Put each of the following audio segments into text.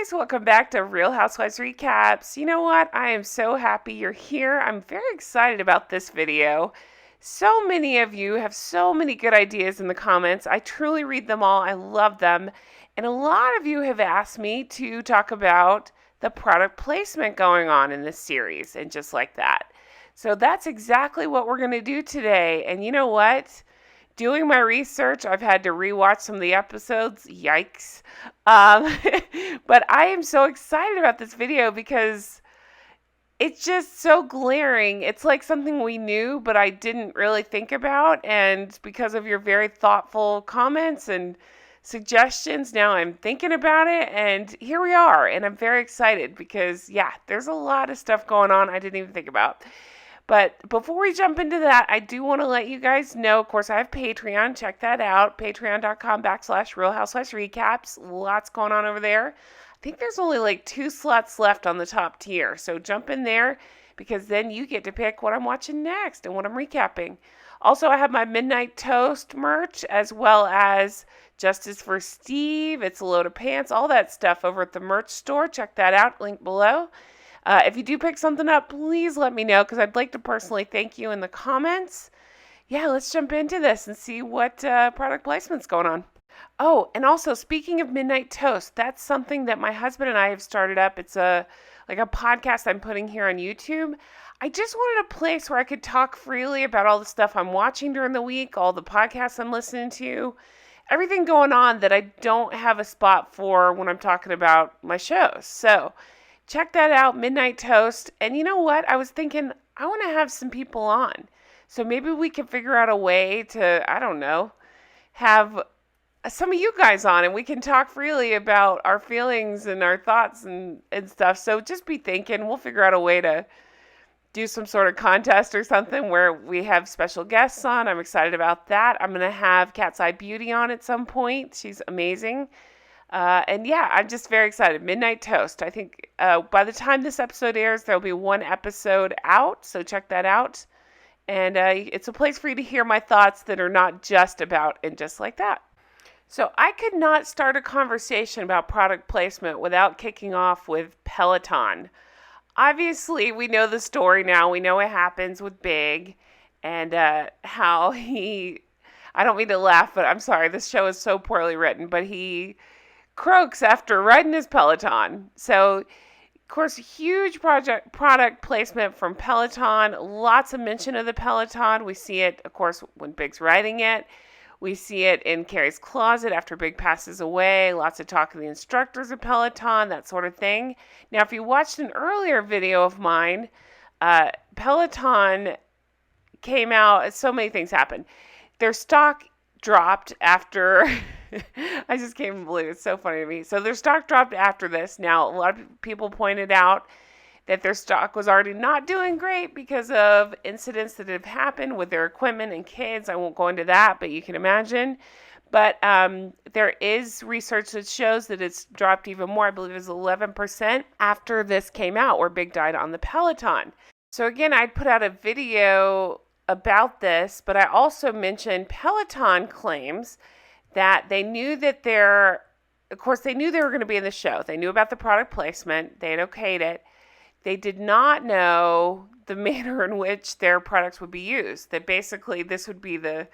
guys, welcome back to Real Housewives Recaps. You know what? I am so happy you're here. I'm very excited about this video. So many of you have so many good ideas in the comments. I truly read them all. I love them. And a lot of you have asked me to talk about the product placement going on in this series and just like that. So that's exactly what we're going to do today. And you know what? Doing my research, I've had to rewatch some of the episodes. Yikes. But I am so excited about this video because it's just so glaring. It's like something we knew, but I didn't really think about. And because of your very thoughtful comments and suggestions, now I'm thinking about it. And here we are. And I'm very excited because, yeah, there's a lot of stuff going on I didn't even think about. But before we jump into that, I do want to let you guys know, of course, I have Patreon. Check that out. Patreon.com/Real Housewives Recaps. Lots going on over there. I think there's only like 2 slots left on the top tier. So jump in there because then you get to pick what I'm watching next and what I'm recapping. Also, I have my Midnight Toast merch as well as Justice for Steve. It's a load of pants. All that stuff over at the merch store. Check that out. Link below. If you do pick something up, please let me know because I'd like to personally thank you in the comments. Yeah, let's jump into this and see what product placement's going on. Oh, and also speaking of Midnight Toast, that's something that my husband and I have started up. It's a podcast I'm putting here on YouTube. I just wanted a place where I could talk freely about all the stuff I'm watching during the week, all the podcasts I'm listening to, everything going on that I don't have a spot for when I'm talking about my shows. So check that out, Midnight Toast. And you know what? I was thinking, I want to have some people on. So maybe we can figure out a way to, I don't know, have some of you guys on and we can talk freely about our feelings and our thoughts and stuff. So just be thinking, we'll figure out a way to do some sort of contest or something where we have special guests on. I'm excited about that. I'm going to have Cat's Eye Beauty on at some point. She's amazing. And yeah, I'm just very excited. Midnight Toast. I think by the time this episode airs, there'll be 1 episode out. So check that out. And it's a place for you to hear my thoughts that are not just about and just like that. So I could not start a conversation about product placement without kicking off with Peloton. Obviously, we know the story now. We know what happens with Big and how he, I don't mean to laugh, but I'm sorry. This show is so poorly written, but he croaks after riding his Peloton. So, of course, huge product placement from Peloton. Lots of mention of the Peloton. We see it, of course, when Big's riding it. We see it in Carrie's closet after Big passes away. Lots of talk of the instructors of Peloton, that sort of thing. Now, if you watched an earlier video of mine, Peloton came out. So many things happened. Their stock dropped after I just can't even believe it. It's so funny to me. So their stock dropped after this. Now, a lot of people pointed out that their stock was already not doing great because of incidents that have happened with their equipment and kids. I won't go into that, but you can imagine. But there is research that shows that it's dropped even more. I believe it was 11% after this came out where Big died on the Peloton. So again, I put out a video about this, but I also mentioned Peloton claims that they knew that they knew they were going to be in the show. They knew about the product placement. They had okayed it. They did not know the manner in which their products would be used. That basically this would be the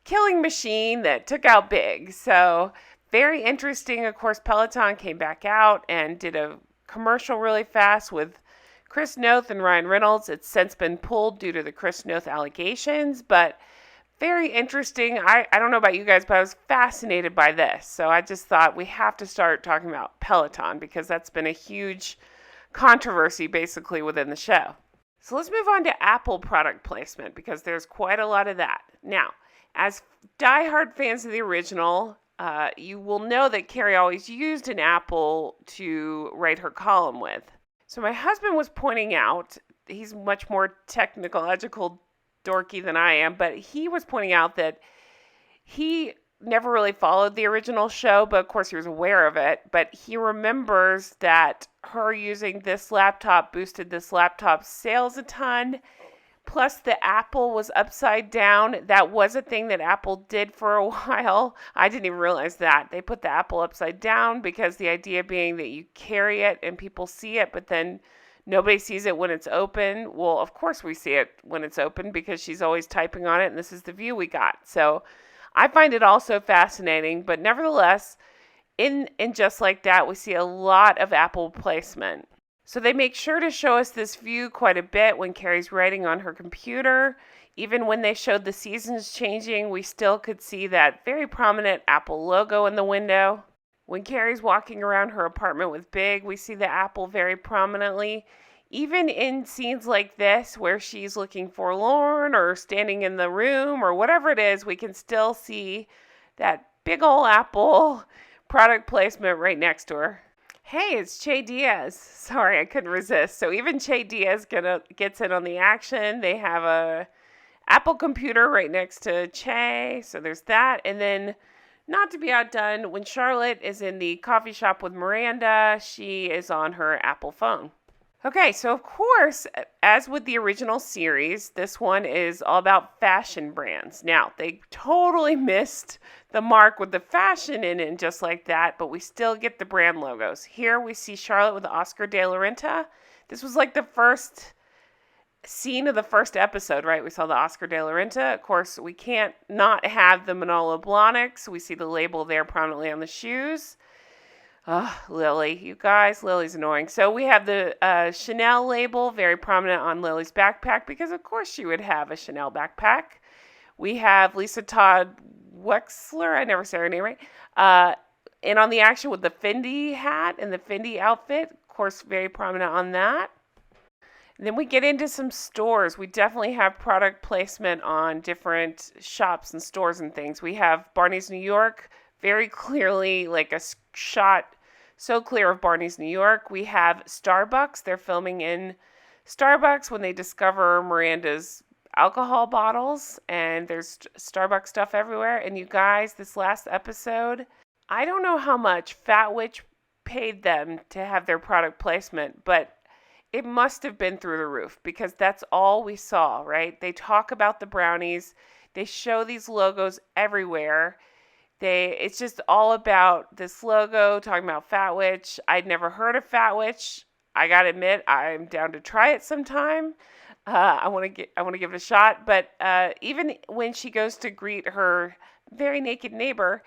killing machine that took out Big. So very interesting. Of course, Peloton came back out and did a commercial really fast with Chris Noth and Ryan Reynolds. It's since been pulled due to the Chris Noth allegations, but very interesting. I don't know about you guys, but I was fascinated by this. So I just thought we have to start talking about Peloton because that's been a huge controversy basically within the show. So let's move on to Apple product placement because there's quite a lot of that. Now, as diehard fans of the original, you will know that Carrie always used an Apple to write her column with. So my husband was pointing out, he's much more technological dorky than I am, but he was pointing out that he never really followed the original show, but of course he was aware of it. But he remembers that her using this laptop boosted this laptop's sales a ton, Plus, the apple was upside down. That was a thing that Apple did for a while. I didn't even realize that. They put the apple upside down because the idea being that you carry it and people see it, but then nobody sees it when it's open. Well, of course we see it when it's open because she's always typing on it, and this is the view we got. So I find it also fascinating, but nevertheless, in Just Like That, we see a lot of apple placement. So they make sure to show us this view quite a bit when Carrie's writing on her computer. Even when they showed the seasons changing, we still could see that very prominent Apple logo in the window. When Carrie's walking around her apartment with Big, we see the apple very prominently. Even in scenes like this, where she's looking forlorn or standing in the room or whatever it is, we can still see that big ol' apple product placement right next to her. Hey, it's Che Diaz. Sorry, I couldn't resist. So even Che Diaz gets in on the action. They have a Apple computer right next to Che, so there's that. And then, not to be outdone, when Charlotte is in the coffee shop with Miranda, she is on her Apple phone. Okay, so of course, as with the original series, this one is all about fashion brands. Now, they totally missed the mark with the fashion in it and Just Like That, but we still get the brand logos. Here we see Charlotte with Oscar de la Renta. This was like the first scene of the first episode, right? We saw the Oscar de la Renta. Of course, we can't not have the Manolo Blahniks. We see the label there prominently on the shoes. Oh, Lily, you guys, Lily's annoying. So we have the Chanel label very prominent on Lily's backpack because, of course, she would have a Chanel backpack. We have Lisa Todd Wexler, I never say her name right, and on the action with the Fendi hat and the Fendi outfit, of course, very prominent on that. And then we get into some stores. We definitely have product placement on different shops and stores and things. We have Barney's New York, very clearly like a shot so clear of Barney's New York. We have Starbucks. They're filming in Starbucks when they discover Miranda's alcohol bottles, and there's Starbucks stuff everywhere. And you guys, this last episode, I don't know how much Fat Witch paid them to have their product placement, but it must have been through the roof because that's all we saw, right? They talk about the brownies. They show these logos everywhere. It's just all about this logo, talking about Fat Witch. I'd never heard of Fat Witch. I gotta admit, I'm down to try it sometime. I want to give it a shot. But even when she goes to greet her very naked neighbor,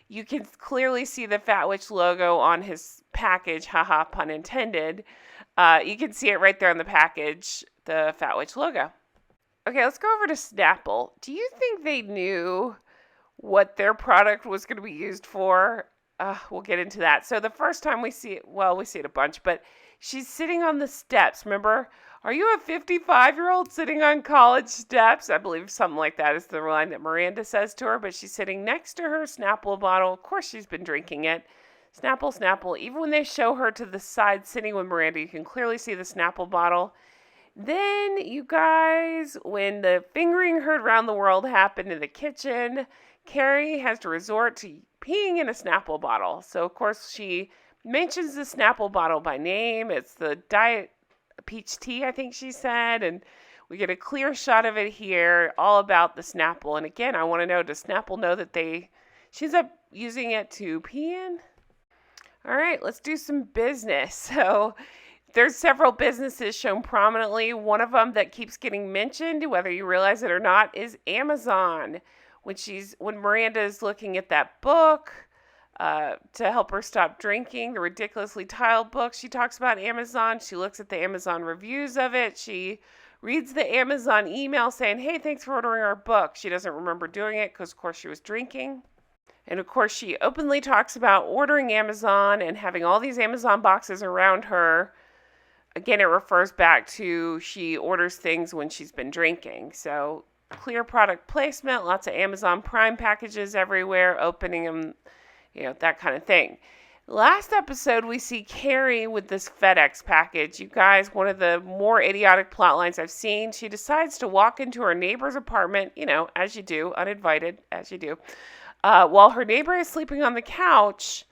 you can clearly see the Fat Witch logo on his package. Haha, pun intended. You can see it right there on the package, the Fat Witch logo. Okay, let's go over to Snapple. Do you think they knew what their product was going to be used for? We'll get into that. So the first time we see it, well, we see it a bunch, but she's sitting on the steps. Remember, are you a 55-year-old sitting on college steps? I believe something like that is the line that Miranda says to her, but she's sitting next to her Snapple bottle. Of course, she's been drinking it. Snapple, Snapple. Even when they show her to the side sitting with Miranda, you can clearly see the Snapple bottle. Then, you guys, when the fingering heard around the world happened in the kitchen, Carrie has to resort to peeing in a Snapple bottle. So, of course, she mentions the Snapple bottle by name. It's the Diet Peach Tea, I think she said. And we get a clear shot of it here, all about the Snapple. And again, I want to know, does Snapple know that she's up using it to pee in? All right, let's do some business. So there's several businesses shown prominently. One of them that keeps getting mentioned, whether you realize it or not, is Amazon. When Miranda is looking at that book to help her stop drinking, the ridiculously tiled book, she talks about Amazon. She looks at the Amazon reviews of it. She reads the Amazon email saying, hey, thanks for ordering our book. She doesn't remember doing it because, of course, she was drinking. And, of course, she openly talks about ordering Amazon and having all these Amazon boxes around her. Again, it refers back to she orders things when she's been drinking. So clear product placement, lots of Amazon Prime packages everywhere, opening them, that kind of thing. Last episode, we see Carrie with this FedEx package. You guys, one of the more idiotic plot lines I've seen. She decides to walk into her neighbor's apartment, as you do, uninvited, as you do, while her neighbor is sleeping on the couch,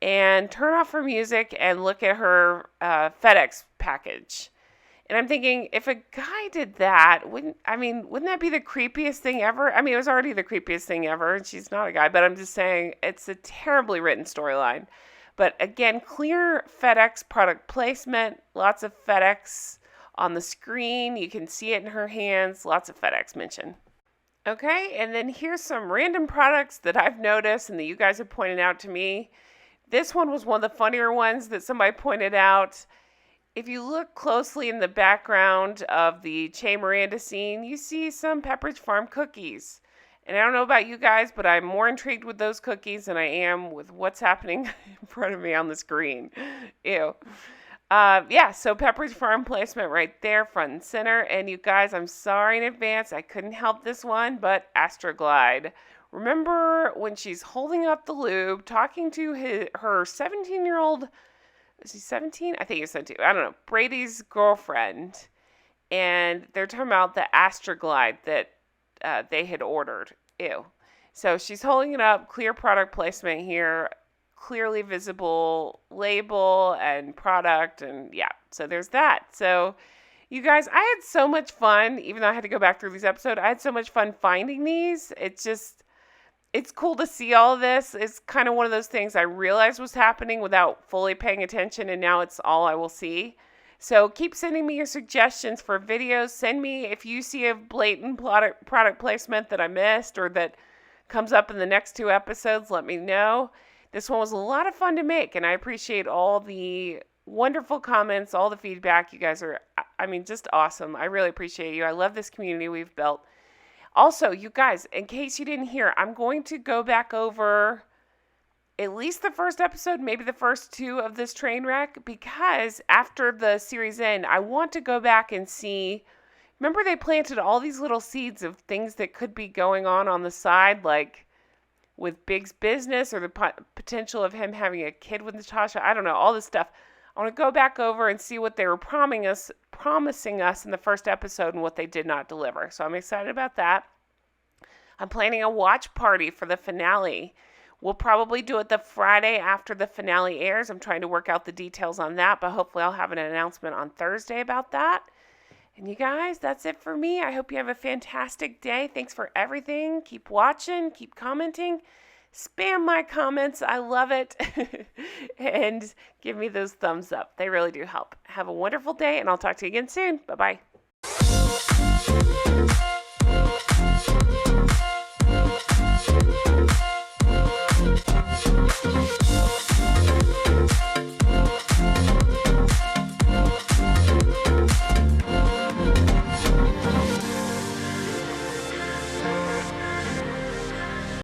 and turn off her music and look at her FedEx package. And I'm thinking, if a guy did that, wouldn't that be the creepiest thing ever? I mean, it was already the creepiest thing ever, and she's not a guy, but I'm just saying it's a terribly written storyline. But again, clear FedEx product placement, lots of FedEx on the screen. You can see it in her hands, lots of FedEx mention. Okay, and then here's some random products that I've noticed and that you guys have pointed out to me. This one was one of the funnier ones that somebody pointed out. If you look closely in the background of the Che Miranda scene, you see some Pepperidge Farm cookies. And I don't know about you guys, but I'm more intrigued with those cookies than I am with what's happening in front of me on the screen. Ew. So Pepperidge Farm placement right there, front and center. And you guys, I'm sorry in advance, I couldn't help this one, but Astroglide. Remember when she's holding up the lube, talking to her 17-year-old, is he 17? I think he's 17. I don't know. Brady's girlfriend. And they're talking about the Astroglide that they had ordered. Ew. So she's holding it up, clear product placement here, clearly visible label and product, and yeah, so there's that. So you guys, I had so much fun, even though I had to go back through these episodes, I had so much fun finding these. It's cool to see all of this. It's kind of one of those things I realized was happening without fully paying attention, and now it's all I will see. So keep sending me your suggestions for videos. Send me if you see a blatant product placement that I missed or that comes up in the next 2 episodes. Let me know. This one was a lot of fun to make, and I appreciate all the wonderful comments, all the feedback. You guys are, just awesome. I really appreciate you. I love this community we've built. Also, you guys, in case you didn't hear, I'm going to go back over at least the first episode, maybe the first 2 of this train wreck, because after the series end, I want to go back and see. Remember, they planted all these little seeds of things that could be going on the side, like with Big's business or the potential of him having a kid with Natasha. I don't know, all this stuff. I want to go back over and see what they were promising us in the first episode and what they did not deliver. So I'm excited about that. I'm planning a watch party for the finale. We'll probably do it the Friday after the finale airs. I'm trying to work out the details on that, but hopefully I'll have an announcement on Thursday about that. And you guys, that's it for me. I hope you have a fantastic day. Thanks for everything. Keep watching, keep commenting. Spam my comments. I love it. And give me those thumbs up. They really do help. Have a wonderful day, and I'll talk to you again soon. Bye-bye.